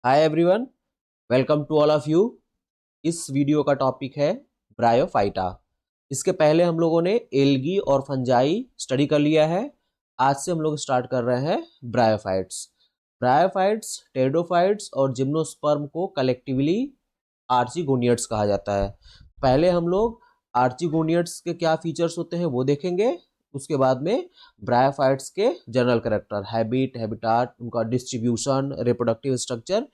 Hi everyone, welcome to all of you. इस video का topic है ब्रायोफाइटा। इसके पहले हम लोगों ने एल्गी और फंजाई स्टडी कर लिया है। आज से हम लोग स्टार्ट कर रहे हैं ब्रायोफाइट्स। ब्रायोफाइट्स, टेरिडोफाइट्स और जिम्नोस्पर्म को कलेक्टिवली आर्चिगोनियड्स कहा जाता है। पहले हम लोग आर्चिगोनियड्स के क्या फीचर्स होते हैं वो देखेंगे। उसके बाद में ब्रायोफाइट्स के जनरल कैरेक्टर, हैबिट, हैबिटाट, उनका डिस्ट्रीब्यूशन, रिप्रोडक्टिव स्ट्रक्चर,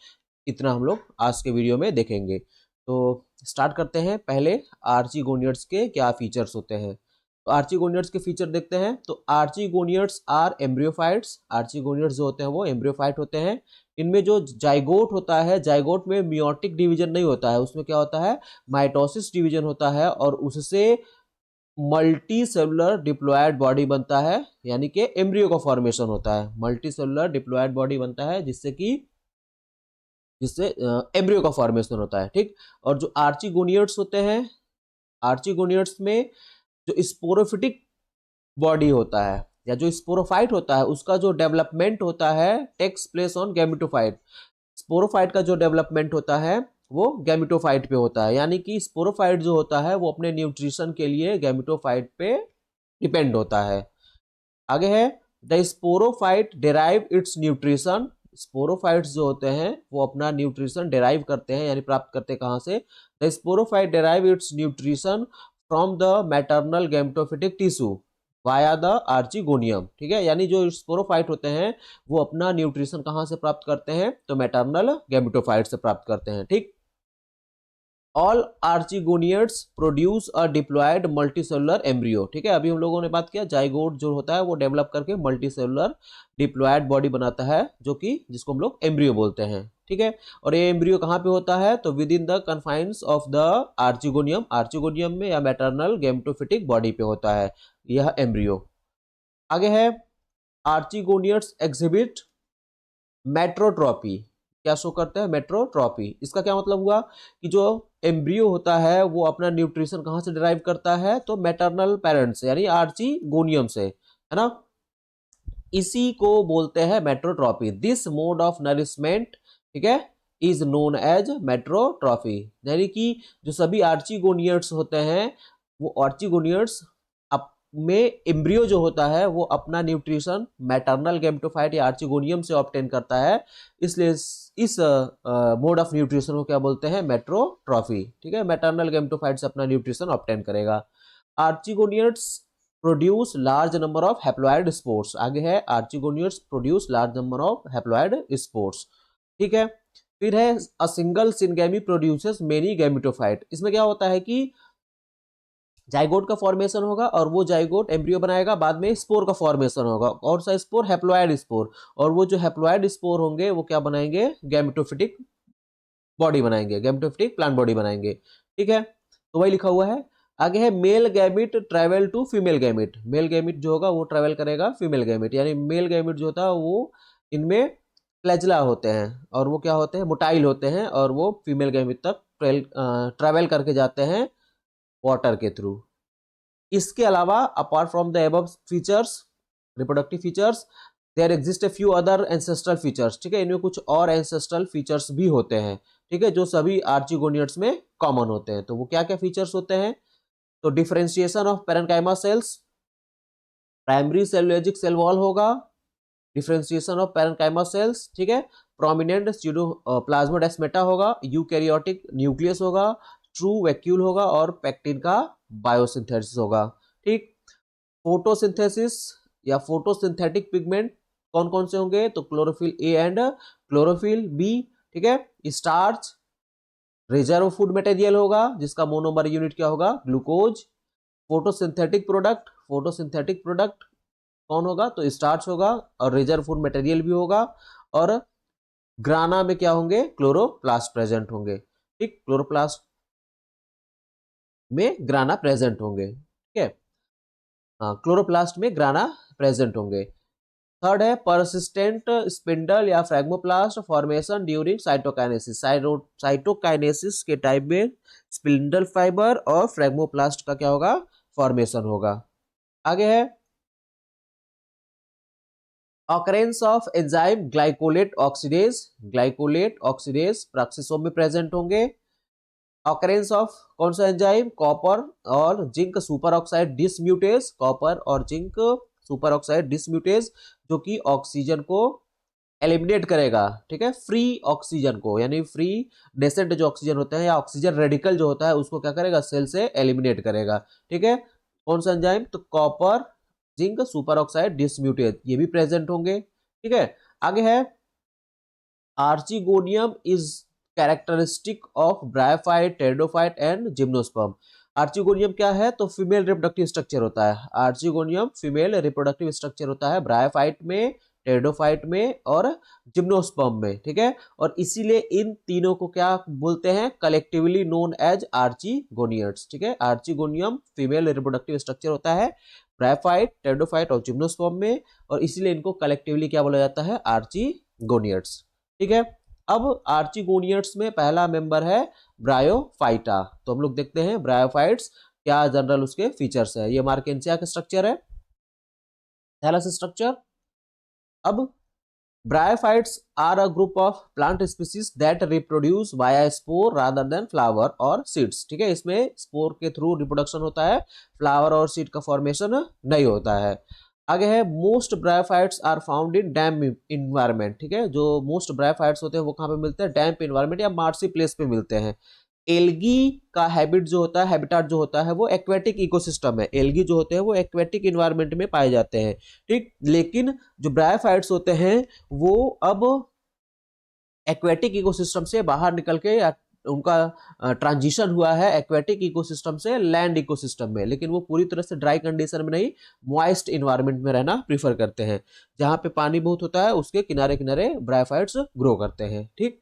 इतना हम लोग आज के वीडियो में देखेंगे। तो स्टार्ट करते हैं। पहले आर्चिगोनियड्स के क्या फीचर्स होते हैं। तो आर्चिगोनियड्स के फीचर देखते हैं। तो आर्चिगोनियड्स आर एम्ब्रियोफाइट्स। आर्चिगोनियड्स जो होते हैं वो एम्ब्रियोफाइट होते हैं। इनमें जो जाइगोट होता है, जाइगोट में मियोटिक डिवीजन नहीं होता है, उसमें क्या होता है, माइटोसिस डिवीजन होता है और उससे मल्टी सेलुलर डिप्लॉयड बॉडी बनता है, यानी कि एम्ब्रियो का फॉर्मेशन होता है। मल्टी सेलुलर डिप्लॉयड बॉडी बनता है जिससे एम्ब्रियो का फॉर्मेशन होता है। ठीक। और जो आर्चिगोनियड्स होते हैं, आर्चिगोनियड्स में जो स्पोरोफिटिक बॉडी होता है या जो स्पोरोफाइट होता है, उसका जो डेवलपमेंट होता है takes place on gametophyte. Sporophyte का जो डेवलपमेंट होता है वो गैमेटोफाइट पे होता है, यानी कि स्पोरोफाइट जो होता है वो अपने न्यूट्रिशन के लिए गैमेटोफाइट पे डिपेंड होता है। आगे है the sporophyte derive it's nutrition. Sporophytes जो होते हैं वो अपना न्यूट्रिशन डेराइव करते हैं, यानी प्राप्त करते हैं कहाँ से। The sporophyte derive it's nutrition from the maternal gametophytic tissue via the archegonium. ठीक है, यानी जो स्पोरोफाइट होते हैं वो अपना न्यूट्रिशन कहाँ से प्राप्त करते हैं, तो मैटरनल गैमेटोफाइट से प्राप्त करते हैं। ठीक। All archegoniates produce a diploid multicellular embryo. ठीक है, अभी हम लोगों ने बात किया जाइगोट जो होता है वो डेवलप करके मल्टीसेलुलर डिप्लॉयड बॉडी बनाता है, जो कि जिसको हम लोग एम्ब्रियो बोलते हैं। ठीक है, और ये एम्ब्रियो कहाँ पे होता है, तो with in the confines of the archegonium, archegonium में या मैटरनल गैमेटोफिटिक बॉडी पे होता है यह एम्ब्रियो। आगे है आर्चिगोनियड्स एग्जिबिट मेट्रोट्रॉपी। क्या शो करता है, मेट्रोट्रॉपी। इसका क्या मतलब हुआ कि जो एम्ब्रियो होता है वो अपना न्यूट्रिशन कहाँ से डिराइव करता है, तो मैटरनल पेरेंट से, यानी आर्चिगोनियम से, है ना। इसी को बोलते हैं मेट्रोट्रॉपी। दिस मोड ऑफ नरिशमेंट, ठीक है, इज नोन एज मेट्रोट्रॉफी। यानी कि जो सभी आर्चिगोनियड्स होते हैं वो आर्चिगोनियड्स में एम्ब्रियो जो होता है वो अपना न्यूट्रिशन मैटरनल गैमेटोफाइट या आर्चिगोनियम से ऑब्टेन करता है। इसलिए इस मोड ऑफ न्यूट्रिशन को क्या बोलते हैं, मेट्रोट्रॉफी। ठीक है, मैटरनल गैमेटोफाइट से अपना न्यूट्रिशन ऑब्टेन करेगा। Archegoniates produce large number of haploid spores. आगे है archegoniates produce large number of haploid spores. ठीक है, फिर है a single syngamy produces many gametophyte. इसमें क्या होता है कि जाइगोट का फॉर्मेशन होगा और वो जाइगोट एम्ब्रियो बनाएगा, बाद में स्पोर का फॉर्मेशन होगा, और सा स्पोर हैप्लॉइड स्पोर, और वो जो हैप्लॉइड स्पोर होंगे वो क्या बनाएंगे, गैमेटोफिटिक बॉडी बनाएंगे, गैमेटोफिटिक प्लांट बॉडी बनाएंगे। ठीक है, तो वही लिखा हुआ है। आगे है male gamete travel to female gamete. Male gamete जो होगा वो ट्रेवल करेगा फीमेल गैमिट, यानी मेल गैमिट जो होता है वो इनमें फ्लैजला होते हैं और वो क्या होते हैं, मोटाइल होते हैं, और वो फीमेल गैमिट तक ट्रेवल करके जाते हैं वाटर के थ्रू। इसके अलावा apart from the above features, reproductive features, there exist a few other ancestral features. ठीक है, इनमें कुछ और एंसेस्ट्रल फीचर्स भी होते हैं। ठीक है, जो सभी आर्चिगोनियड्स में कॉमन होते हैं। तो वो क्या क्या फीचर्स होते हैं, तो differentiation of parenchyma cells, primary cellulosic cell wall होगा, डिफरेंशिएशन ऑफ पैरेन्काइमा सेल्स। ठीक है, प्रोमिनेंट स्यूडो प्लाज्मोडेस्मेटा होगा, यूकैरियोटिक न्यूक्लियस होगा, ट्रू वैक्यूल होगा, और पेक्टिन का बायोसिंथेसिस होगा। ठीक। फोटोसिंथेसिस या फोटोसिंथेटिक पिगमेंट कौन कौन से होंगे, तो chlorophyll a and chlorophyll b. ठीक है, स्टार्च रिजर्व फूड मटेरियल होगा जिसका मोनोमर यूनिट क्या होगा, glucose. Photosynthetic product, photosynthetic product कौन होगा, तो स्टार्च होगा और रिजर्व फूड मटेरियल भी होगा। और ग्राना में क्या होंगे, क्लोरोप्लास्ट प्रेजेंट होंगे। ठीक, क्लोरोप्लास्ट में ग्राना प्रेजेंट होंगे। ठीक है, क्लोरोप्लास्ट में ग्राना प्रेजेंट होंगे। थर्ड है परसिस्टेंट स्पिंडल या phragmoplast formation during cytokinesis. Cytokinesis के टाइप में स्पिंडल फाइबर और फ्रैग्मोप्लास्ट का क्या होगा, फॉर्मेशन होगा। आगे है occurrence of enzyme glycolate oxidase peroxisome में प्रेजेंट होंगे। ऑकरेंस ऑफ कौन सा एंजाइम, कॉपर और zinc superoxide dismutase, copper और जिंक सुपर ऑक्साइड डिसम्यूटेज, जो कि ऑक्सीजन को एलिमिनेट करेगा, ठीक है, फ्री ऑक्सीजन को, यानी फ्री डेसेंट जो ऑक्सीजन होता है या ऑक्सीजन रेडिकल जो होता है उसको क्या करेगा, सेल से एलिमिनेट करेगा, ठीक है। कौन सा एंजाइम, तो copper zinc superoxide dismutase, ये भी प्रेजेंट होंगे, ठीक है। आगे है archegonium is characteristic of bryophyte, pteridophyte and gymnosperm. Archegonium क्या है, तो फीमेल रिप्रोडक्टिव स्ट्रक्चर होता है। आर्चिगोनियम फीमेल रिप्रोडक्टिव स्ट्रक्चर होता है ब्रायोफाइट में, टेरिडोफाइट में और जिम्नोस्पर्म में, ठीक है। और इसीलिए इन तीनों को क्या बोलते हैं, कलेक्टिवली नोन एज आर्चिगोनियड्स, ठीक है। आर्चिगोनियम फीमेल रिप्रोडक्टिव स्ट्रक्चर होता है ब्रायोफाइट, टेरिडोफाइट और जिम्नोस्पर्म में, और इसीलिए इनको कलेक्टिवली क्या बोला जाता है, आर्चिगोनियड्स, ठीक है। अब आर्चिगोनियड्स में पहला मेंबर है ब्रायोफाइटा। तो हम लोग देखते हैं ब्रायोफाइट्स क्या जनरल उसके फीचर्स है। ये मार्केंसिया का स्ट्रक्चर है, थैलस स्ट्रक्चर। अब bryophytes are a group of plant species that reproduce via spore rather than flower और सीड्स, ठीक है। इसमें स्पोर के थ्रू रिप्रोडक्शन होता है, फ्लावर और सीड का फॉर्मेशन नहीं होता है। आगे है most bryophytes are found in damp environment, ठीक है। जो मोस्ट ब्रायोफाइट्स होते हैं वो कहाँ पे मिलते हैं, डैम्प इन्वायरमेंट या मार्सी प्लेस पे मिलते हैं। एल्गी का हैबिट जो होता है, हैबिटाट जो होता है वो एक्वेटिक इकोसिस्टम है। एल्गी जो होते हैं वो एक्वेटिक इन्वायरमेंट में पाए जाते हैं, ठीक। लेकिन जो ब्रायोफाइट्स होते हैं वो अब एक्वेटिक इकोसिस्टम से बाहर निकल के उनका ट्रांजिशन हुआ है एक्वेटिक इकोसिस्टम से लैंड इकोसिस्टम में, लेकिन वो पूरी तरह से ड्राई कंडीशन में नहीं, मॉइस्ट इन्वायरमेंट में रहना प्रीफर करते हैं। जहां पे पानी बहुत होता है उसके किनारे किनारे ब्रायोफाइट्स ग्रो करते हैं, ठीक।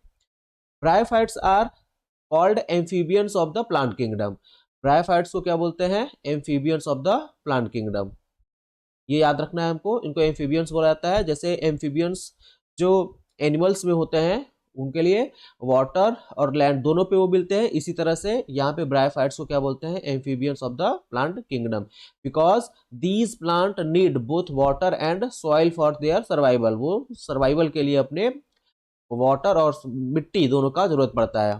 Bryophytes are called amphibians of the plant kingdom. Bryophytes को क्या बोलते हैं, amphibians of the plant kingdom. ये याद रखना है हमको, इनको एम्फीबियंस बोला जाता है। जैसे एम्फीबियंस जो एनिमल्स में होते हैं उनके लिए वाटर और लैंड दोनों पे वो मिलते हैं, इसी तरह से यहाँ पे ब्रायोफाइट्स को क्या बोलते हैं, amphibians of the plant kingdom, because these plant need both water and soil for their survival. वो सर्वाइवल के लिए अपने वाटर और मिट्टी दोनों का जरूरत पड़ता है।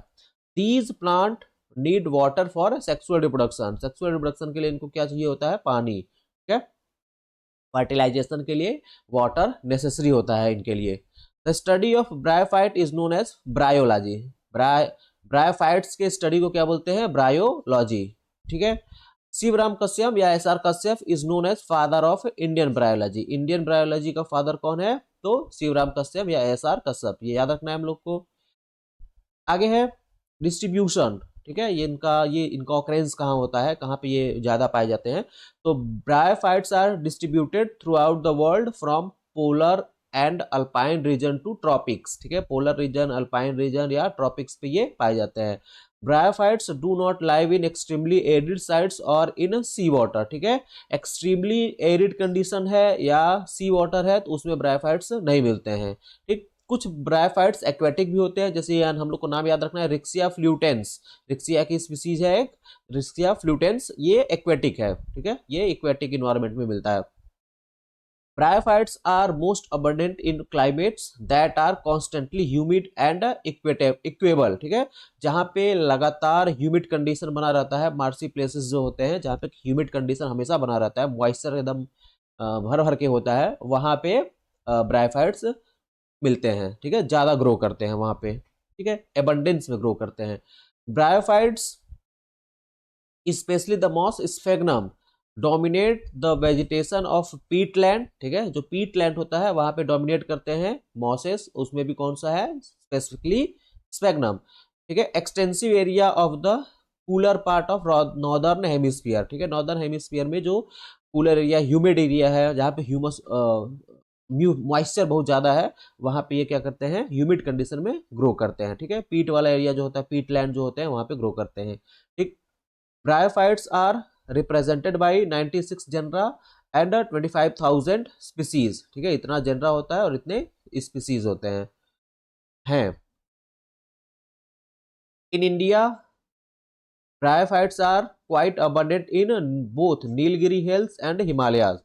These plant need water for sexual reproduction, sexual reproduction के लिए इनको क्या चाहिए होता है, पानी, ठीक है। फर्टिलाइजेशन के लिए वाटर नेसेसरी होता है इनके लिए। The study of bryophyte is known as bryology. Bryophytes के स्टडी को क्या बोलते हैं, ब्रायोलॉजी, ठीक है। शिवराम कश्यप या S R Kashyap is known as father of Indian bryology. Indian bryology का फादर कौन है, तो शिवराम कश्यप या एस आर कश्यप, ये याद रखना है हम लोग को। आगे है डिस्ट्रीब्यूशन, ठीक है। ये इनका ऑकरेंस कहाँ होता है, कहाँ पे ये ज्यादा पाए जाते हैं, तो bryophytes are distributed throughout the world from polar and alpine region to tropics, ठीक है। पोलर रीजन, अल्पाइन रीजन या ट्रॉपिक्स पे ये पाए जाते हैं। Bryophytes do not live in extremely arid sites और इन सी वाटर, ठीक है। एक्सट्रीमली एरिड कंडीशन है या सी वाटर है तो उसमें ब्रायोफाइट्स नहीं मिलते हैं, ठीक। कुछ ब्रायोफाइट्स एक्वेटिक भी होते हैं, जैसे हम लोग को नाम याद रखना है, रिक्सिया फ्लूटेंस। रिक्सिया की स्पीसीज है एक, रिक्सिया फ्लूटेंस, ये एक्वेटिक है, ठीक है, ये एक्वेटिक इन्वायरमेंट में मिलता है। Bryophytes are most abundant in climates that are constantly humid and equable, ठीक है। जहाँ पे लगातार ह्यूमिड कंडीशन बना रहता है, मार्सी प्लेसेस जो होते हैं जहाँ पे ह्यूमिड कंडीशन हमेशा बना रहता है, मॉइस्चर एकदम भर भर के होता है, वहाँ पे ब्रायोफाइट्स मिलते हैं, ठीक है, ज्यादा ग्रो करते हैं वहां पे, ठीक है, एबंडेंस में ग्रो करते हैं। Bryophytes specially the moss sphagnum dominate the vegetation of peat land, ठीक है। जो पीट लैंड होता है वहां पे डोमिनेट करते हैं मॉसेस, उसमें भी कौन सा है, स्पेसिफिकली स्फेगनम, ठीक है। Extensive area of the cooler part of northern hemisphere, ठीक है। नॉर्दर्न हेमिस्फीयर में जो कूलर एरिया, ह्यूमिड एरिया है, जहाँ पे ह्यूमस मॉइस्चर बहुत ज्यादा है, वहां पे ये क्या करते हैं, ह्यूमिड कंडीशन में ग्रो करते हैं, ठीक है। पीट वाला एरिया जो होता है, पीट लैंड जो होते हैं वहां पे ग्रो करते हैं, ठीक। Bryophytes are represented by 96 genera and 25,000 species, ठीक है। इतना जनरा होता है और इतने स्पीसीज होते हैं। In India bryophytes are quite abundant in both Nilgiri hills and Himalayas.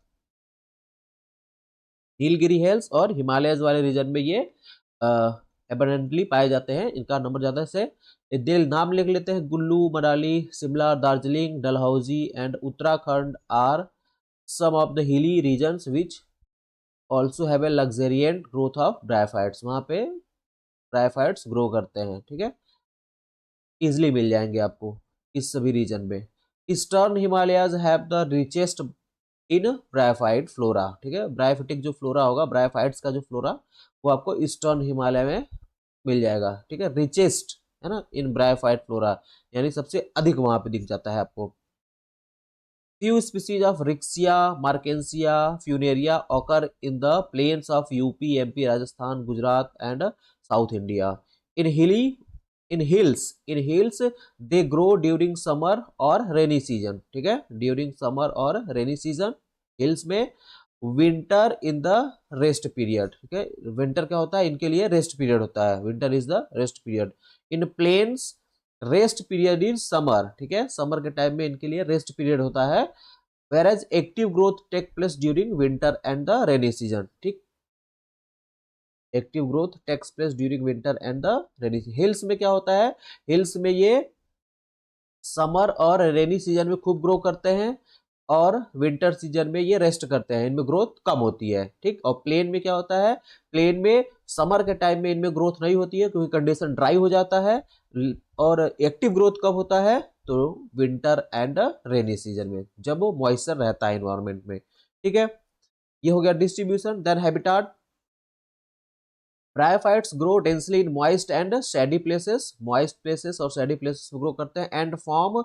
Nilgiri hills और हिमालयज वाले रीजन में ये एबंडेंटली पाए जाते हैं, इनका नंबर ज़्यादा से। दिल नाम लिख लेते हैं, Kullu Manali Shimla Darjeeling Dalhousie and Uttarakhand are some of the hilly regions which also have a luxuriant growth of bryophytes, वहाँ पे ब्रायोफाइट्स ग्रो करते हैं, ठीक है, इजिली मिल जाएंगे आपको इस सभी रीजन में। Eastern Himalayas have the richest in bryophyte flora, ठीक है, ब्रायोफिटिक जो फ्लोरा होगा, ब्रायोफाइट्स का जो फ्लोरा वो आपको ईस्टर्न हिमालय में मिल जाएगा, ठीक है, रिचेस्ट है ना इन ब्रायोफाइट फ्लोरा, यानी सबसे अधिक वहां पे दिख जाता है आपको। Few species of Riccia Marchantia Funaria occur in the plains of UP MP Rajasthan Gujarat and South India. In hilly in hills they grow during summer और रेनी सीजन, ठीक है, ड्यूरिंग समर और रेनी सीजन हिल्स में। Winter in the rest period, ठीक है, winter क्या होता है इनके लिए, रेस्ट पीरियड होता है, winter is the rest period. In plains rest period in summer, ठीक है, समर के टाइम में इनके लिए रेस्ट पीरियड होता है। Where active growth take place during winter and the rainy season, ठीक, active growth takes place during winter and the rainy. Hills में क्या होता है, हिल्स में ये समर और रेनी सीजन में खूब ग्रो करते हैं और विंटर सीजन में ये रेस्ट करते हैं, इनमें ग्रोथ कम होती है, ठीक। और प्लेन में क्या होता है, प्लेन में समर के टाइम में इनमें ग्रोथ नहीं होती है क्योंकि कंडीशन ड्राई हो जाता है, और एक्टिव ग्रोथ कब होता है तो विंटर एंड रेनी सीजन में, जब वो मॉइस्चर रहता है इन्वायरमेंट में, ठीक है। ये हो गया distribution. Then habitat, bryophytes grow densely in moist and shady places, moist places और शैडी प्लेसेस में ग्रो करते हैं, एंड फॉर्म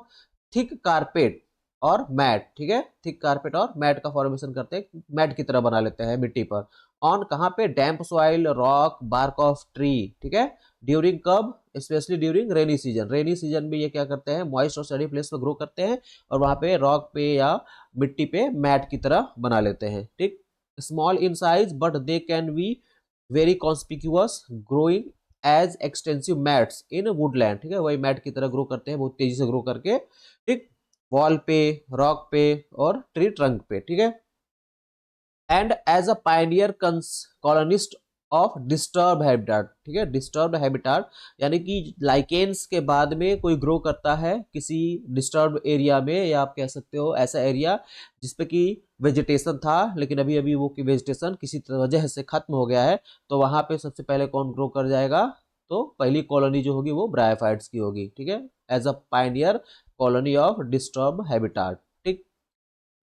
थिक कारपेट और मैट, ठीक है, थिक कारपेट और मैट का फॉर्मेशन करते हैं, मैट की तरह बना लेते हैं मिट्टी पर। ऑन कहाँ पे, damp soil rock bark of tree, ठीक है, ड्यूरिंग कब, specially during rainy season, rainy season में ये क्या करते हैं मॉइस्ट और शैडी प्लेस पे ग्रो करते हैं और वहाँ पे रॉक पे या मिट्टी पे मैट की तरह बना लेते हैं, ठीक। Small in size but they can be very conspicuous growing as extensive mats in woodland, ठीक है, वही मैट की तरह ग्रो करते हैं, बहुत तेजी से ग्रो करके, ठीक, वॉल पे रॉक पे और ट्री ट्रंक पे, ठीक है। And as a pioneer colonist of disturb habitat, ठीक है, डिस्टर्ब हैबिटाट यानी कि लाइकेन्स के बाद में कोई ग्रो करता है किसी डिस्टर्ब एरिया में, या आप कह सकते हो ऐसा एरिया जिसपे कि वेजिटेशन था लेकिन अभी अभी वो वेजिटेशन किसी वजह से खत्म हो गया है, तो वहां पे सबसे पहले कौन ग्रो कर जाएगा, तो पहली कॉलोनी जो होगी वो ब्रायोफाइट्स की होगी, ठीक है, as a pioneer colony of disturb habitat, ठीक।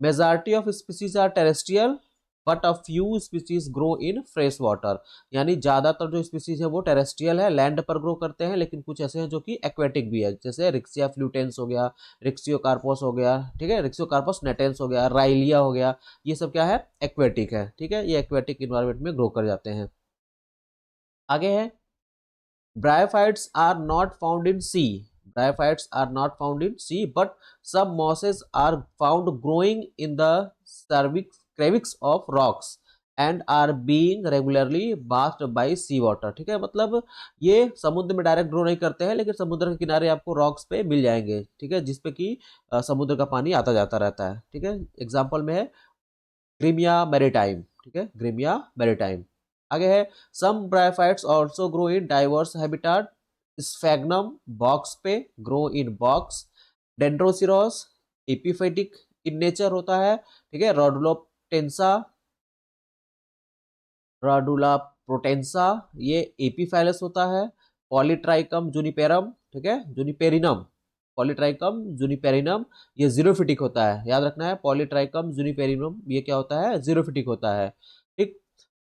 Majority of species are terrestrial but a few species grow in fresh water, यानी ज्यादातर जो स्पीसीज है वो टेरेस्ट्रियल है, लैंड पर ग्रो करते हैं, लेकिन कुछ ऐसे हैं जो कि एक्वेटिक भी है, जैसे रिक्सिया फ्लूटेंस हो गया, रिक्सियो कार्पोस हो गया, ठीक है, रिक्सियो कार्पोस नेटेंस हो गया, राइलिया हो गया, ये सब क्या है एक्वेटिक है, ठीक है, ये एक्वेटिक इन्वायरमेंट में ग्रो कर जाते हैं। आगे है bryophytes are not found in sea, bryophytes are not found in sea but some mosses are found growing in the crevice of rocks and are being regularly bathed by sea water, ठीक है, मतलब ये समुद्र में direct grow नहीं करते हैं लेकिन समुद्र के किनारे आपको रॉक्स पे मिल जाएंगे, ठीक है, जिसपे कि समुद्र का पानी आता जाता रहता है, ठीक है। एग्जाम्पल में है ग्रीमिया मैरीटाइम, ठीक है, ग्रीमिया मैरीटाइम। आगे है some bryophytes also grow in diverse habitat, Sphagnum bogs पे grow in bogs, Dendroceros epiphytic in nature होता है, ठीक है, रोडुला प्रोटेंसा ये एपीफाइलस होता है, पॉलीट्राइकम जूनिपेरम, ठीक है, जूनिपेरिनम, पॉलीट्राइकम जूनिपेरिनम ये जीरोफिटिक होता है, याद रखना है, पॉलीट्राइकम जूनिपेरिनम ये क्या होता है जीरोफिटिक होता है, ठीक।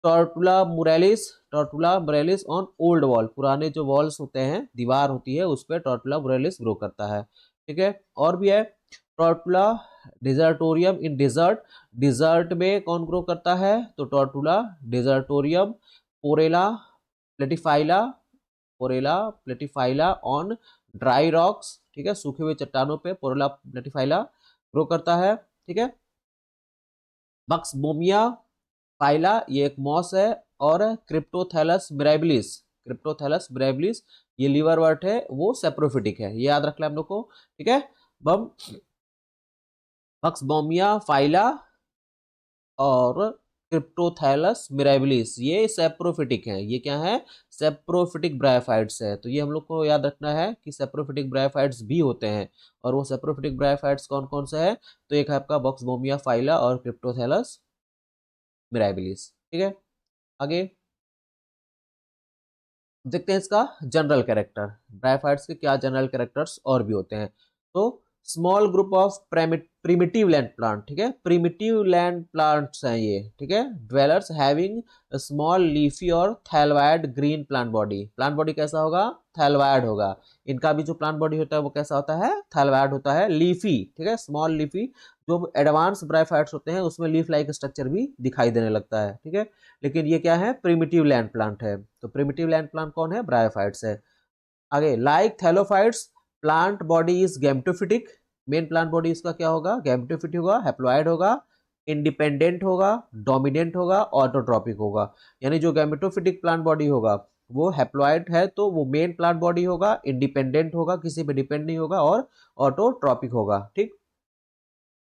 टॉर्टुला मुरेलिस ऑन ओल्ड वॉल, पुराने जो वॉल्स होते हैं दीवार होती है उस पर टॉर्टुला मुरेलिस ग्रो करता है, ठीक है। और भी है टॉर्टुला डिजर्टोरियम इन डिजर्ट, डिजर्ट में कौन ग्रो करता है तो टॉर्टुला डिजर्टोरियम, पोरेला प्लेटिफाइला, पोरेला प्लेटिफाइला ऑन ड्राई रॉक्स, ठीक है, सूखे हुए चट्टानों पे पोरेला प्लेटिफाइला ग्रो करता है, ठीक है। बक्सबोमिया फाइला ये एक मॉस है, और क्रिप्टोथैलस मिराबिलिस ये लीवर वर्ट है, वो सेप्रोफिटिक है, ये याद रख लें हम लोग को, ठीक है। बक्सबोमिया फाइला और क्रिप्टोथैलस मिराबिलिस, ये सेप्रोफिटिक है। ये क्या है? सेप्रोफिटिक ब्रायोफाइट्स है। तो ये हम लोग को याद रखना है कि सेप्रोफिटिक ब्रायोफाइट्स भी होते हैं। और वो सेप्रोफिटिक ब्रायोफाइट्स कौन कौन से है? तो एक है आपका बॉक्सबोमिया फाइला और क्रिप्टोथैलस मिराबिलिस। ठीक है, आगे देखते हैं इसका जनरल कैरेक्टर। ब्रायोफाइट्स के क्या जनरल कैरेक्टर्स और भी होते हैं? तो small group of primitive land plant, ठीक है, प्रिमिटिव लैंड प्लांट्स हैं ये, ठीक है, ड्वेलर्स हैविंग स्मॉल लीफी और thalloid green plant body. Plant body कैसा होगा? थैलवायड होगा। इनका भी जो प्लांट बॉडी होता है वो कैसा होता है? थैलवायड होता है, लीफी, ठीक है, स्मॉल लीफी। जो एडवांस ब्रायोफाइट्स होते हैं उसमें लीफ लाइक स्ट्रक्चर भी दिखाई देने लगता है, ठीक है। लेकिन ये क्या है? प्रिमिटिव लैंड प्लांट है। तो प्रिमिटिव लैंड प्लांट कौन है? ब्रायोफाइट्स है। आगे like thallophytes plant body is gametophytic. Main plant body इसका क्या होगा? गैमेटोफिटिक होगा, हैप्लॉइड होगा, इंडिपेंडेंट होगा, डोमिनेंट होगा, ऑटोट्रॉपिक होगा। यानी जो गैमेटोफिटिक प्लांट बॉडी होगा वो हैप्लॉइड है तो वो मेन प्लांट बॉडी होगा, इंडिपेंडेंट होगा, किसी पे डिपेंड नहीं होगा, और ऑटोट्रॉपिक होगा, ठीक।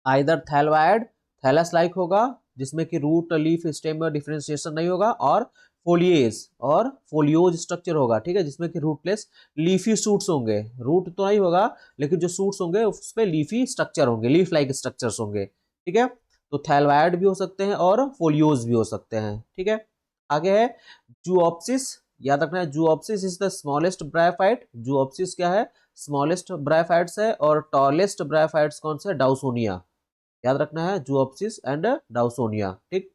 आइदर थैलवायड, थैलस लाइक होगा, जिसमें कि रूट लीफ स्टेम में डिफरेंशिएशन नहीं होगा, और फोलिएज और फोलियोज स्ट्रक्चर होगा, ठीक है, जिसमें कि रूटलेस लीफी सूट्स होंगे। रूट तो नहीं होगा लेकिन जो सूट्स होंगे उस पे लीफी स्ट्रक्चर होंगे, लीफ लाइक स्ट्रक्चर्स होंगे, ठीक है। तो थैलवायड भी हो सकते हैं और फोलियोज भी हो सकते हैं, ठीक है। आगे है जूऑप्सिस। याद रखना है जूऑप्सिस इज द स्मॉलेस्ट ब्रायोफाइट। जूऑप्सिस क्या है? स्मॉलेस्ट ब्रायोफाइट्स है। और टॉलेस्ट ब्रायोफाइट्स कौन से? डाउसोनिया। याद रखना है जूऑप्सिस एंड डाउसोनिया, ठीक।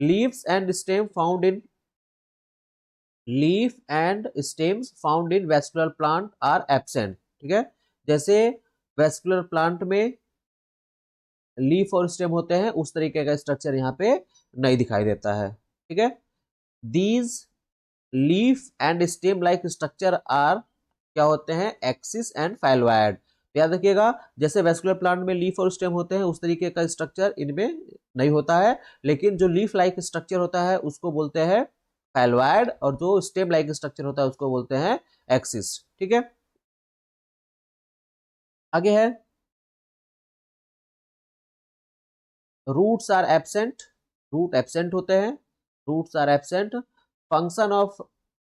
Leaves and stem found in leaf and stems found in vascular plant are absent, ठीक है। जैसे वेस्कुलर प्लांट में लीफ और स्टेम होते हैं उस तरीके का स्ट्रक्चर यहाँ पे नहीं दिखाई देता है, ठीक है। These leaf and stem like structure are क्या होते हैं? Axis and phylloid. याद रखिएगा जैसे वेस्कुलर प्लांट में लीफ और स्टेम होते हैं उस तरीके का स्ट्रक्चर इनमें नहीं होता है, लेकिन जो लीफ लाइक स्ट्रक्चर होता है उसको बोलते हैं फाइलोइड, और जो स्टेम लाइक स्ट्रक्चर होता है उसको बोलते हैं एक्सिस, ठीक है। आगे है roots are absent. Root absent होते हैं, roots are absent. Function of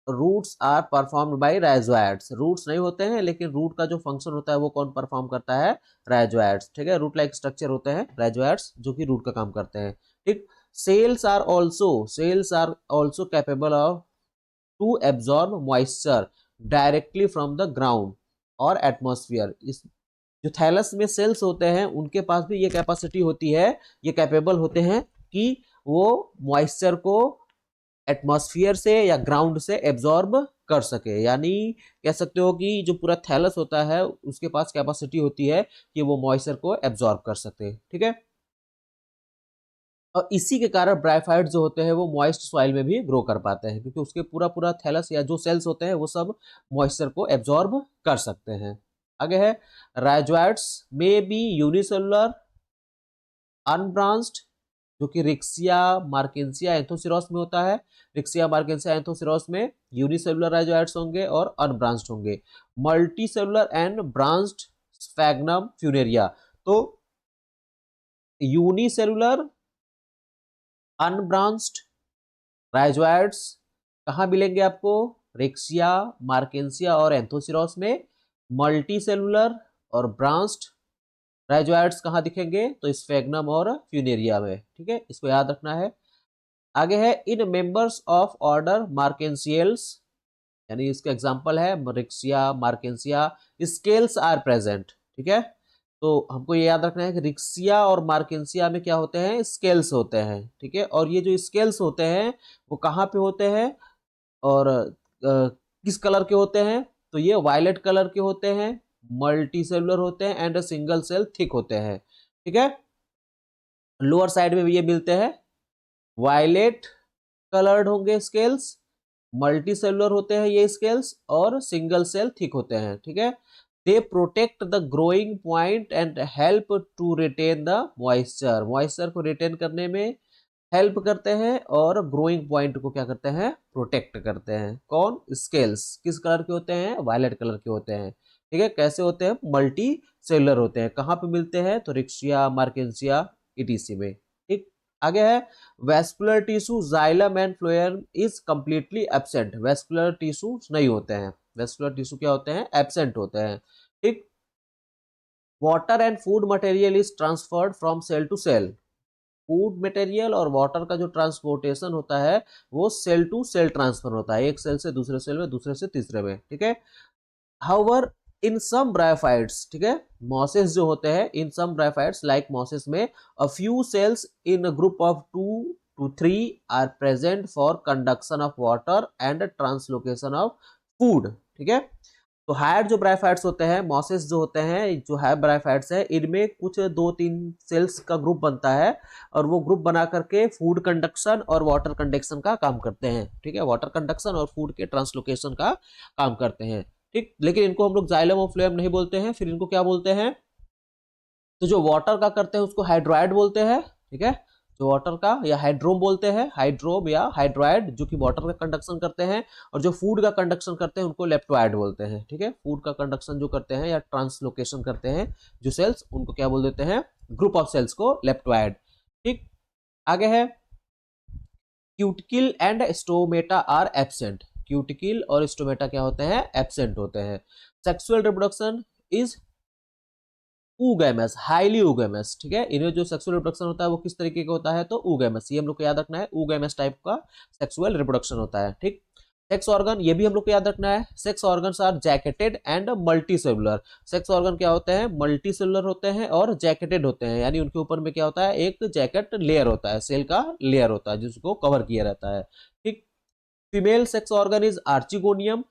roots are performed by rhizoids. Roots नहीं होते हैं लेकिन रूट का जो फंक्शन होता है वो कौन परफॉर्म करता है? राइजोइड्स, ठीक है। रूट लाइक स्ट्रक्चर होते हैं राइजोइड्स जो कि रूट का काम करते हैं, ठीक। Cells are also capable of to absorb moisture directly from the ground और एटमोस्फियर। इस जो थैलस में सेल्स होते हैं उनके पास भी ये कैपेसिटी होती है, ये कैपेबल होते हैं कि वो मॉइस्चर को एटमॉस्फेयर से या ग्राउंड से एब्जॉर्ब कर सके। यानी कह सकते हो कि जो पूरा थैलस होता है उसके पास कैपेसिटी होती है कि वो मॉइस्चर को एब्जॉर्ब कर सके, ठीक है। और इसी के कारण ब्रायोफाइट जो होते हैं वो मॉइस्ट सॉइल में भी ग्रो कर पाते हैं, क्योंकि उसके पूरा पूरा थैलस या जो सेल्स होते हैं वो सब मॉइस्चर को एब्जॉर्ब कर सकते हैं। आगे है राइजोइड्स में बी यूनिसेलुलर अनब्रांच्ड, जो कि रिक्सिया मार्केंसिया एंथोसिरोस में होता है। रिक्सिया मार्केंसिया एंथोसिरोस में यूनिसेलुलर राइजोइड्स होंगे और अनब्रांच्ड होंगे। Multi cellular and branched sphagnum Funaria. तो यूनिसेलुलर अनब्रांच्ड राइजोइड्स कहाँ मिलेंगे आपको? रिक्सिया मार्केंसिया और एंथोसिरोस में। मल्टी सेलुलर और ब्रांच्ड राइजोइड्स कहाँ दिखेंगे? तो स्फैग्नम और फ्यूनेरिया में, ठीक है, इसको याद रखना है। आगे है in members of order marchantiales, यानी इसका एग्जांपल है riccia marchantia, scales are present, ठीक है। तो हमको ये याद रखना है कि रिक्सिया और मार्केंसिया में क्या होते हैं? स्केल्स होते हैं, ठीक है। और ये जो स्केल्स होते हैं वो कहाँ पे होते हैं और किस कलर के होते हैं? तो ये वायलेट कलर के होते हैं, मल्टी सेलुलर होते हैं एंड सिंगल सेल थिक होते हैं, ठीक है। लोअर साइड में भी ये मिलते हैं, वायलेट कलर्ड होंगे स्केल्स, मल्टी सेलुलर होते हैं ये स्केल्स, और सिंगल सेल थिक होते हैं, ठीक है। They protect the growing point and help to retain the moisture. Moisture को रिटेन करने में हेल्प करते हैं और ग्रोइंग पॉइंट को क्या करते हैं? प्रोटेक्ट करते हैं। कौन? स्केल्स किस कलर के होते हैं? वायलेट कलर के होते हैं, ठीक है। कैसे होते हैं? मल्टी सेलुलर होते हैं। कहाँ पे मिलते हैं? तो रिक्सिया मार्केंसिया ईटीसी में, ठीक। आगे है vascular tissue xylem and phloem is completely absent. Vascular tissue नहीं होते हैं, वेस्कुलर टिश्यू क्या होते हैं, एब्सेंट होते हैं। ठीक। Water and food material is transferred from cell to cell. Food material और वाटर का जो ट्रांसपोर्टेशन होता है वो सेल टू सेल ट्रांसफर होता है, एक सेल से दूसरे सेल में, दूसरे से तीसरे में। ठीक है। हाउएवर इन सम ब्रायोफाइट्स, ठीक है, मॉसेस जो होते हैं, in some bryophytes like mosses में a few cells in a group of 2 to 3 are present for conduction of water and translocation of food. ठीक है। तो हायर जो ब्रायोफाइट्स होते हैं, मॉसेस जो होते हैं, जो हायर ब्रायोफाइट्स है, इनमें कुछ 2-3 सेल्स का ग्रुप बनता है और वो ग्रुप बना करके फूड कंडक्शन और वाटर कंडक्शन का काम करते हैं। ठीक है, वाटर कंडक्शन और फूड के ट्रांसलोकेशन का काम करते हैं। ठीक। लेकिन इनको हम लोग जाइलम और फ्लोएम नहीं बोलते हैं, फिर इनको क्या बोलते हैं, तो जो वाटर का करते हैं उसको हाइड्रोइड बोलते हैं। ठीक है, जो वाटर का या हाइड्रोम बोलते हैं, हाइड्रोम या हाइड्रोइड, जो कि वाटर का कंडक्शन करते हैं, और जो फूड का कंडक्शन करते हैं उनको लेप्टोइड बोलते हैं। ठीक है, फूड का कंडक्शन जो करते हैं या ट्रांसलोकेशन करते हैं जो सेल्स, उनको क्या बोल देते हैं, ग्रुप ऑफ सेल्स को लेप्टोइड। ठीक। आगे है cuticle and stomata are absent. Cuticle और स्टोमेटा क्या होते हैं, एब्सेंट होते हैं। Sexual reproduction is oogamous, highly oogamous. ठीक है, इन्हें जो सेक्सुअल रिप्रोडक्शन होता है वो किस तरीके का होता है, तो ऊगैमस, ये हम लोग को याद रखना है, ऊगैमस टाइप का सेक्सुअल रिप्रोडक्शन होता है। ठीक। सेक्स ऑर्गन, ये भी हम लोग को याद रखना है, sex organs are jacketed and multi cellular. Sex organ क्या होते हैं, मल्टी सेलुलर होते हैं और जैकेटेड होते हैं, यानी उनके ऊपर में क्या होता है, एक जैकेट लेयर होता है, सेल का लेयर होता है जिसको कवर किया रहता है। ठीक। Female sex organ is archegonium.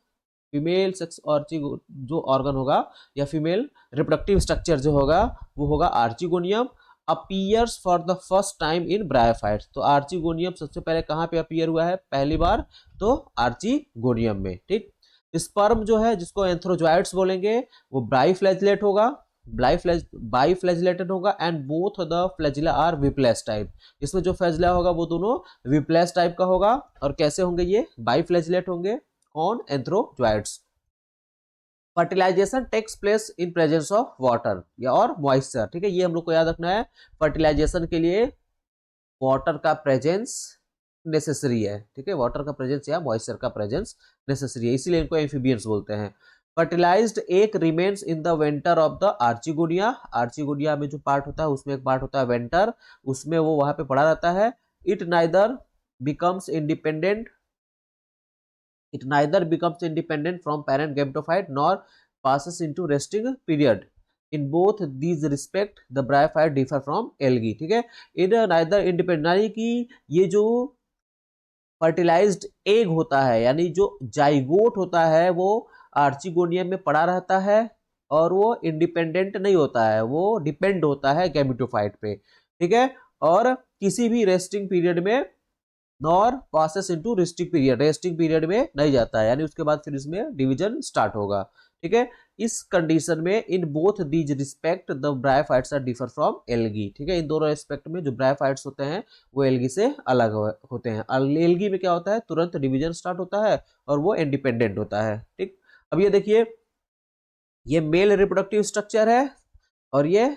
Female sex archi जो ऑर्गन होगा या फीमेल रिप्रोडक्टिव स्ट्रक्चर जो होगा वो होगा archegonium. Appears for the first time in bryophytes. तो आर्चिगोनियम सबसे पहले कहाँ पे अपीयर हुआ है, पहली बार, तो आर्चिगोनियम में। ठीक। स्पर्म जो है जिसको एंथ्रोजॉइड्स बोलेंगे वो बाइफ्लैजिलेट होगा, बाइफ्लैजिलेटेड होगा, and both the flagella are whiplash type. इसमें जो फ्लैजिला होगा वो दोनों विप्लेस टाइप का होगा। और कैसे होंगे ये, बाइफ्लैजिलेट होंगे, कौन, antherozoids. Fertilization takes place in presence of water या और मॉइस्चर। ठीक है, ये हम लोग को याद रखना है, फर्टिलाइजेशन के लिए वाटर का प्रेजेंस नेसेसरी है। ठीक है, वाटर का प्रेजेंस या मॉइस्चर का प्रेजेंस नेसेसरी है, इसीलिए इनको एम्फीबियंस बोलते हैं। Fertilized egg remains in the venter of the archegonia. Archegonia में जो पार्ट होता है उसमें एक पार्ट होता है वेंटर, उसमें वो वहां पे पड़ा रहता है। It neither becomes independent It neither becomes independent from parent gametophyte nor passes into resting period. In both these respect, the bryophyte differ from algae. ठीक है, इन नाइदर इंडिपेंडेंट, यानी कि ये जो फर्टिलाइज्ड एग होता है यानी जो जाइगोट होता है वो आर्चिगोनियम में पड़ा रहता है और वो इंडिपेंडेंट नहीं होता है, वो डिपेंड होता है गैमेटोफाइट पे। ठीक है, और किसी भी रेस्टिंग पीरियड में nor passes into resting period, resting period में नहीं जाता है, यानी उसके बाद फिर इसमें डिवीजन स्टार्ट होगा। ठीक है, इस कंडीशन में in both these respect the bryophytes are differ from algae. ठीक है, इन दोनों रिस्पेक्ट में जो ब्रायोफाइट्स होते हैं वो एल्गी से अलग होते हैं। एल्गी में क्या होता है, तुरंत डिवीजन स्टार्ट होता है और वो इंडिपेंडेंट होता है। ठीक। अब ये देखिए, ये मेल रिप्रोडक्टिव स्ट्रक्चर है और ये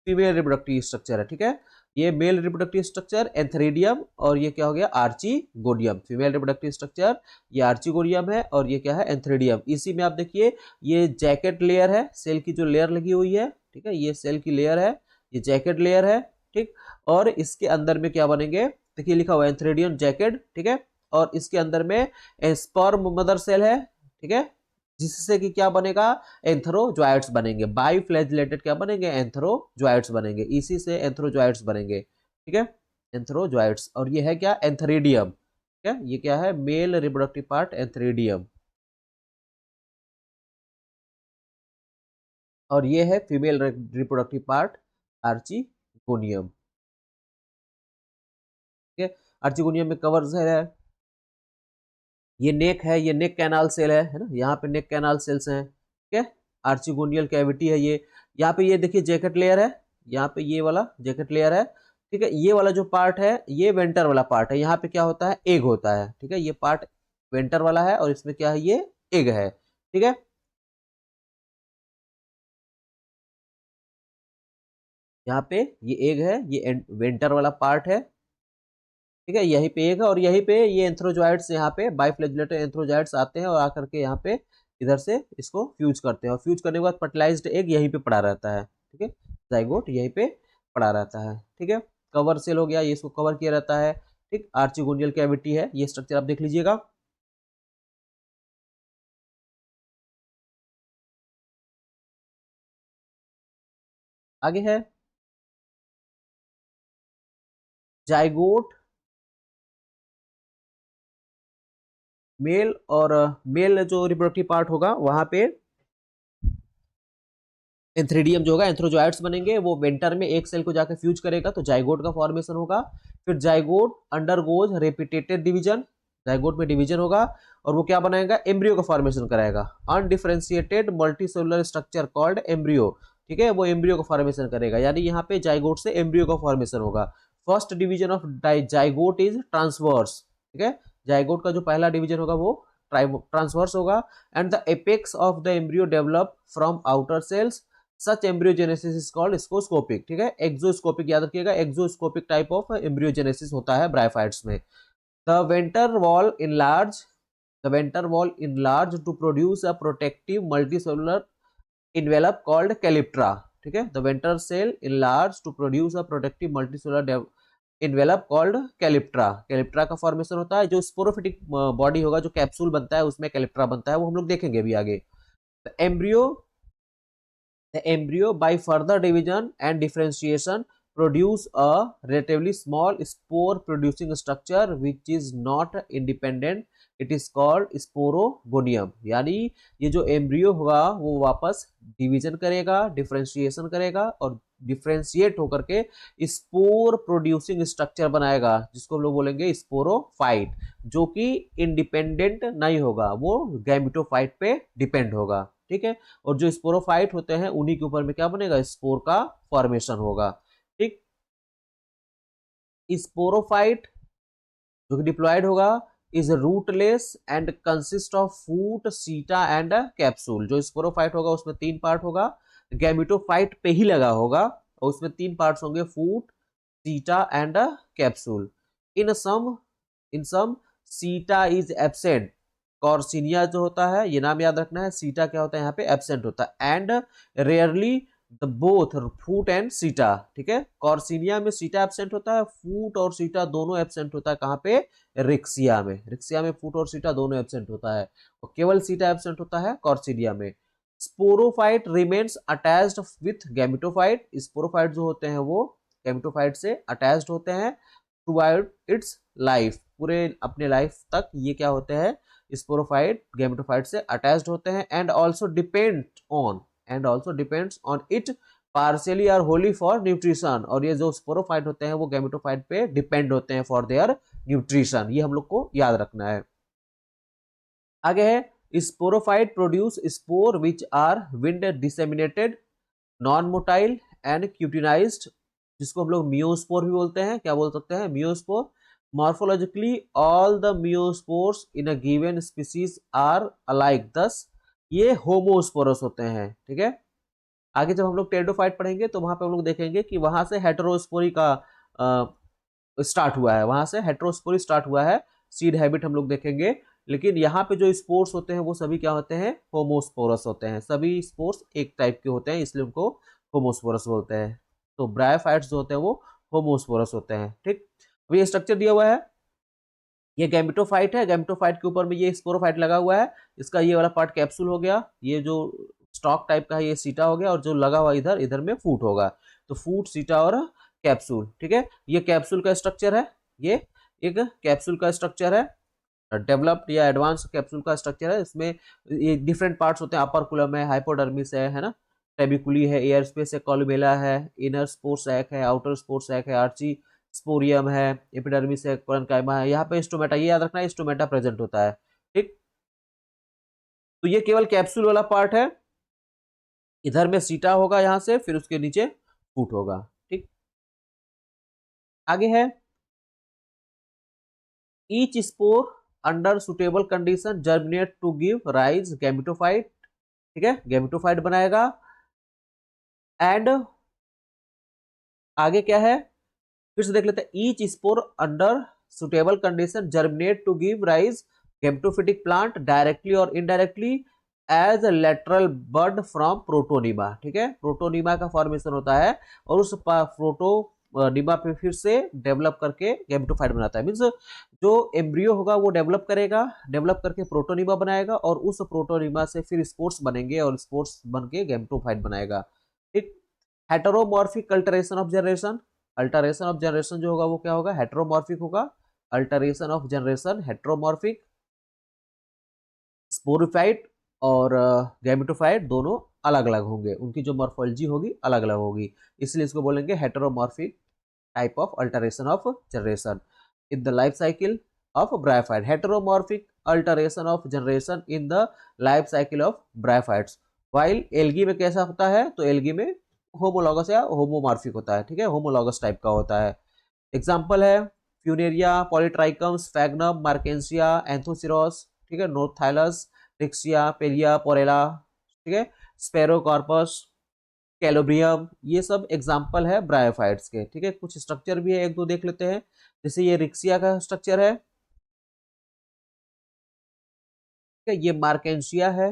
फीमेल रिप्रोडक्टिव स्ट्रक्चर है। ठीक है, ये मेल रिप्रोडक्टिव स्ट्रक्चर एंथेरिडियम और ये क्या हो गया, आर्चिगोनियम। फीमेल रिप्रोडक्टिव स्ट्रक्चर ये आर्चिगोनियम है और ये क्या है, एंथेरिडियम। इसी में आप देखिए ये जैकेट लेयर है, सेल की जो लेयर लगी हुई है। ठीक है, ये सेल की लेयर है, ये जैकेट लेयर है। ठीक, और इसके अंदर में क्या बनेंगे, देखिए लिखा हुआ है एंथेरिडियम जैकेट। ठीक है, और इसके अंदर में स्पर्म मदर सेल है। ठीक है, जिससे कि क्या बनेगा, एंथ्रोजॉइड्स बनेंगे, बाइफ्लैजिलेटेड क्या बनेंगे, एंथ्रोजॉइड्स बनेंगे, इसी से एंथ्रोजॉइड्स बनेंगे। ठीक है, एंथ्रोजॉइड्स। और ये है क्या, एंथ्रीडियम। ठीक है, ये क्या है, मेल रिप्रोडक्टिव पार्ट एंथ्रीडियम, और ये है फीमेल रिप्रोडक्टिव पार्ट आर्चिगोनियम। ठीक है, आर्चिगोनियम में कवर है, ये नेक है, ये नेक कैनाल सेल है ना, यहाँ पे नेक कैनाल सेल्स हैं। ठीक है, आर्चिगोनियल कैविटी है ये। यहाँ पे ये देखिए जैकेट लेयर है, यहाँ पे ये वाला जैकेट लेयर है। ठीक है, ये वाला जो पार्ट है ये वेंटर वाला पार्ट है, यहाँ पे क्या होता है, एग होता है। ठीक है, ये पार्ट वेंटर वाला है और इसमें क्या है, ये एग है। ठीक है, यहाँ पे ये एग है, ये वेंटर वाला पार्ट है। ठीक है, यहीं पे एक है और यहीं पे ये एंथ्रोजॉइड्स यहाँ पे बाइफ्लैजिलेटेड एंथ्रोजॉइड्स आते हैं और आकर के यहाँ पे इधर से इसको फ्यूज करते हैं और फ्यूज करने के बाद फर्टिलाइज्ड एग यहीं पे पड़ा रहता है। ठीक है, जाइगोट यहीं पे पड़ा रहता है। ठीक है, कवर सेल हो गया, ये इसको कवर किया रहता है। ठीक, आर्चिगोनियल कैविटी है, ये स्ट्रक्चर आप देख लीजिएगा। आगे है जाइगोट मेल, और मेल जो रिप्रोडक्टिव पार्ट होगा वहां पे एंथ्रीडियम जो होगा एंथ्रोजॉइड्स बनेंगे, वो वेंटर में एक सेल को जाकर फ्यूज करेगा तो जाइगोट का फॉर्मेशन होगा। फिर zygote undergoes repeated division, zygote में डिवीजन होगा और वो क्या बनाएगा, एम्ब्रियो का फॉर्मेशन कराएगा। Undifferentiated multicellular structure called embryo, ठीक है, वो एम्ब्रियो का फॉर्मेशन करेगा, यानी यहाँ पे जाइगोट से एम्ब्रियो का फॉर्मेशन होगा। First division of zygote is transverse, ठीक है, जाइगोट का जो पहला डिवीजन होगा वो ट्रांसवर्स होगा। And the apex of the embryo develop from outer cells, such embryogenesis is called exoscopic. ठीक है, एक्सोस्कोपिक याद रखिएगा, एक्सोस्कोपिक टाइप ऑफ एम्ब्रियोजेनेसिस होता है ब्रायोफाइट्स में। The venter wall enlarge, the venter wall enlarged to produce a protective multicellular envelope called calyptra। ठीक है, the venter cell enlarged to produce a protective multicellular envelope called calyptra। calyptra का formation होता है, जो sporophytic body होगा, जो capsule बनता है उसमें कैलिप्ट्रा बनता है, वो हम लोग देखेंगे अभी आगे। The embryo by further division and differentiation produce a relatively small spore producing structure which is not independent, it is called sporogonium। यानी ये जो एम्ब्रियो होगा वो वापस डिवीजन करेगा, डिफरेंशिएशन करेगा और डिफरेंशिएट होकर के स्पोर प्रोड्यूसिंग स्ट्रक्चर बनाएगा, जिसको हम लोग बोलेंगे स्पोरोफाइट, जो कि इंडिपेंडेंट नहीं होगा, वो गैमेटोफाइट पे डिपेंड होगा। ठीक है, और जो स्पोरोफाइट होते हैं उन्हीं के ऊपर में क्या बनेगा, स्पोर का फॉर्मेशन होगा। ठीक, स्पोरोफाइट जो कि डिप्लॉयड होगा is rootless and consist of foot, seta and capsule. जो स्पोरोफाइट होगा उसमें तीन पार्ट होगा, गैमेटोफाइट पे ही लगा होगा और उसमें तीन पार्ट्स होंगे, फूट, सीटा एंड कैप्सूल। इन सम इन सम सीटा इज एब्सेंट, कॉर्सिनिया जो होता है, ये नाम याद रखना है, सीटा क्या होता है यहाँ पे, एब्सेंट होता है। And rarely the both foot and सीटा। ठीक है, कॉर्सिनिया में सीटा एब्सेंट होता है, फूट और सीटा दोनों एब्सेंट होता है, कहाँ पे, रिक्सिया में। रिक्सिया में फूट और सीटा दोनों एब्सेंट होता है और केवल सीटा एब्सेंट होता है कॉर्सिनिया में। Sporophyte remains attached with gametophyte, sporophyte जो होते हैं वो गैमेटोफाइट से अटैच्ड होते हैं थ्रूआउट इट्स लाइफ, पूरे अपने लाइफ तक ये क्या होते हैं, स्पोरोफाइट गैमेटोफाइट से अटैच्ड होते हैं। And also depends on it partially और होली फॉर न्यूट्रिशन, और ये जो स्पोरोफाइट होते हैं वो गैमेटोफाइट पे डिपेंड होते हैं फॉर देयर न्यूट्रिशन, ये हम लोग को याद रखना है। आगे है sporophyte produce spore which are wind disseminated, non motile and cutinized, जिसको हम लोग मियोस्पोर भी बोलते हैं, क्या बोल सकते हैं, meiospore. Morphologically all the meiospores in a given species are alike, thus ये होमोस्पोरस होते हैं। ठीक है, आगे जब हम लोग टेरिडोफाइट पढ़ेंगे तो वहां पे हम लोग देखेंगे कि वहां से हेटेरोस्पोरी का स्टार्ट हुआ है, वहां से हेटेरोस्पोरी स्टार्ट हुआ है, सीड हैबिट हम लोग देखेंगे। लेकिन यहाँ पे जो स्पोर्स होते हैं वो सभी क्या होते हैं, होमोस्पोरस होते हैं, सभी स्पोर्स एक टाइप के होते हैं, इसलिए उनको होमोस्पोरस बोलते हैं। तो ब्रायोफाइट्स जो होते हैं वो होमोस्पोरस होते हैं। ठीक, अब ये स्ट्रक्चर दिया हुआ है, ये गैमेटोफाइट है, गैमेटोफाइट के ऊपर में ये स्पोरोफाइट लगा हुआ है, इसका ये वाला पार्ट कैप्सूल हो गया, ये जो स्टॉक टाइप का है ये सीटा हो गया, और जो लगा हुआ इधर इधर में फूट होगा, तो फूट, सीटा और कैप्सूल। ठीक है, ये कैप्सूल का स्ट्रक्चर है, ये एक कैप्सूल का स्ट्रक्चर है, डेवलप्ड या एडवांस कैप्सूल का स्ट्रक्चर है। इसमें ये डिफरेंट पार्ट्स होते हैं, अपर कुलम है, हाइपोडर्मिस है ना, टेबिकुली है, एयर स्पेस है, कॉलुमेला है, इनर स्पोर सैक है, आउटर स्पोर सैक है, आर्ची स्पोरियम है, एपिडर्मिस है, कोरेन्काइमा है, यहाँ पे स्टोमेटा, ये याद रखना है, स्टोमेटा प्रेजेंट होता है। ठीक, तो ये केवल कैप्सूल वाला पार्ट है, इधर में सीटा होगा यहाँ से, फिर उसके नीचे फूट होगा। ठीक, आगे है each spore under suitable condition germinate to give rise gametophyte. ठीक है, गैमेटोफाइट बनाएगा। एंड आगे क्या है, फिर से देख लेते हैं, each spore under suitable condition germinate to give rise gametophytic plant directly और indirectly as a lateral bud from protonema. ठीक है, प्रोटोनिमा का फॉर्मेशन होता है और उस प्रोटोनिमा पे फिर से डेवलप करके गेमेटोफाइट बनाता है। मीन्स जो एम्ब्रियो होगा वो डेवलप करेगा, डेवलप करके प्रोटोनिमा बनाएगा और उस प्रोटोनिमा से फिर स्पोर्स बनेंगे और स्पोर्स बन के गेमेटोफाइट बनाएगा। ठीक, heteromorphic alternation of generation, alternation of generation जो होगा वो क्या होगा, हेटेरोमॉर्फिक होगा। Alternation of generation heteromorphic, sporophyte और गैमेटोफाइट दोनों अलग अलग होंगे, उनकी जो मॉर्फोलॉजी होगी अलग अलग होगी, इसलिए इसको बोलेंगे heteromorphic type of alternation of generation in the life cycle of bryophyte. Heteromorphic alternation of generation in the life cycle of bryophytes. While algae में कैसा होता है, तो एल्गी में होमोलॉगस या होमोमॉर्फिक होता है। ठीक है, होमोलॉगस टाइप का होता है। एग्जाम्पल है फ्यूनेरिया, पॉलीट्राइकम, स्फैग्नम, मार्केंसिया, एंथोसिरोस, ठीक है, नोर्थाइलस, रिक्सिया, पेलिया, पोरेला, ठीक है, स्पेरोकॉर्पस, कैलोब्रियम, ये सब एग्जाम्पल है ब्रायोफाइट्स के। ठीक है, कुछ स्ट्रक्चर भी है, एक दो देख लेते हैं। जैसे ये रिक्सिया का स्ट्रक्चर है, ठीक है, ये मार्केंसिया है।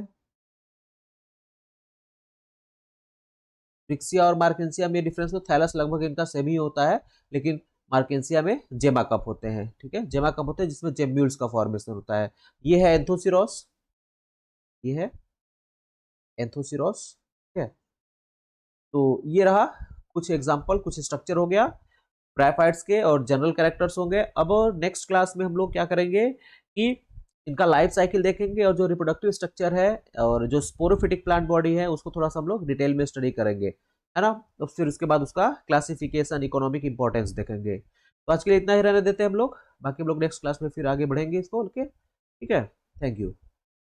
रिक्सिया और मार्केंसिया में डिफरेंस तो थैलस लगभग इनका सेम ही होता है, लेकिन मार्केंसिया में जेमा कप होते हैं। ठीक है, जेमा कप होते हैं जिसमें जेम्यूल्स का फॉर्मेशन होता है। ये है एंथोसिरोस, ये है एंथोसिरोस। ठीक है, तो ये रहा कुछ एग्जाम्पल, कुछ स्ट्रक्चर हो गया ब्रायोफाइट्स के और जनरल कैरेक्टर्स होंगे। अब नेक्स्ट क्लास में हम लोग क्या करेंगे कि इनका लाइफ साइकिल देखेंगे और जो रिप्रोडक्टिव स्ट्रक्चर है और जो स्पोरोफिटिक प्लांट बॉडी है उसको थोड़ा सा हम लोग डिटेल में स्टडी करेंगे, है ना। तो फिर उसके बाद उसका क्लासिफिकेशन, इकोनॉमिक इंपॉर्टेंस देखेंगे। तो आज के लिए इतना ही रहने देते हैं हम लोग, बाकी हम लोग नेक्स्ट क्लास में फिर आगे बढ़ेंगे इसको, ओके, ठीक है, थैंक यू।